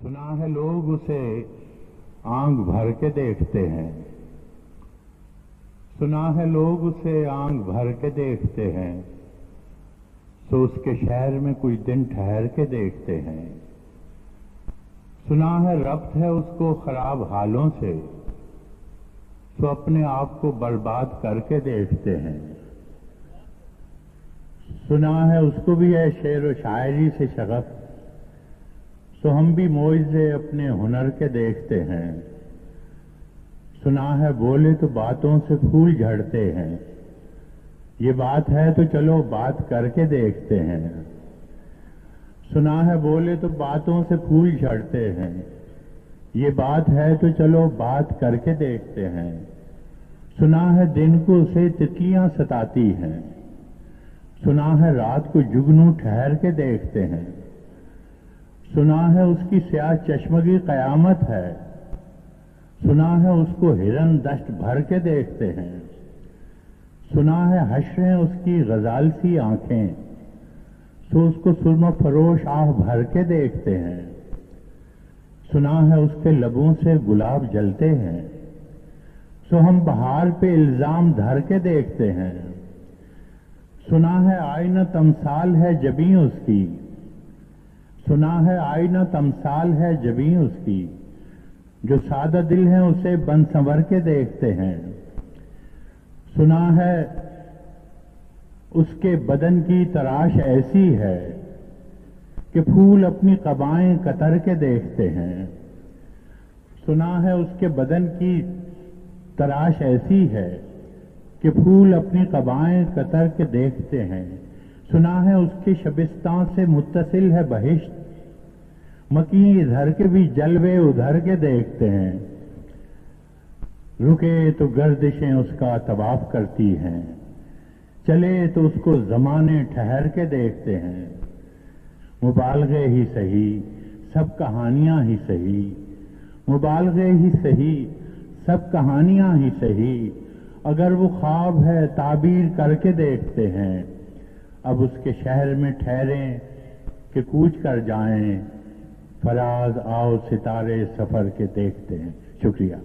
सुना है लोग उसे आंख भर के देखते हैं, सुना है लोग उसे आंख भर के देखते हैं, सो उसके शहर में कुछ दिन ठहर के देखते हैं। सुना है रब्त है उसको खराब हालों से, सो अपने आप को बर्बाद करके देखते हैं। सुना है उसको भी है शेर व शायरी से शगफ, सो हम भी मोइज़े अपने हुनर के देखते हैं। सुना है बोले तो बातों से फूल झड़ते हैं, ये बात है तो चलो बात करके देखते हैं। सुना है बोले तो बातों से फूल झड़ते हैं, ये बात है तो चलो बात करके देखते हैं। सुना है दिन को उसे तितलियां सताती हैं, सुना है रात को जुगनू ठहर के देखते हैं। सुना है उसकी स्याह चश्मगी कयामत है, सुना है उसको हिरन दश्त भर के देखते हैं। सुना है हश्रें उसकी गजाल सी आंखें, सो उसको सुरमा फरोश आह भर के देखते हैं। सुना है उसके लबों से गुलाब जलते हैं, सो हम बहार पे इल्जाम धर के देखते हैं। सुना है आईना तमसाल है जबी उसकी, सुना है आईना तमसाल है जबी उसकी, जो सादा दिल है उसे बन संवर के देखते हैं। सुना है उसके बदन की तराश ऐसी है कि फूल अपनी कबाएं कतर के देखते हैं। सुना है उसके बदन की तराश ऐसी है कि फूल अपनी कबाएं कतर के देखते हैं। सुना है उसके शबिस्तान से मुत्तसिल है बहिश्त, मकी इधर के भी जलवे उधर के देखते हैं। रुके तो गर्दिशें उसका तवाफ करती हैं, चले तो उसको जमाने ठहर के देखते हैं। मुबालगे ही सही सब कहानियां ही सही, मुबालगे ही सही सब कहानियां ही सही, अगर वो ख्वाब है ताबीर करके देखते हैं। अब उसके शहर में ठहरें कि कूच कर जाएं, फराज आओ सितारे सफर के देखते हैं। शुक्रिया।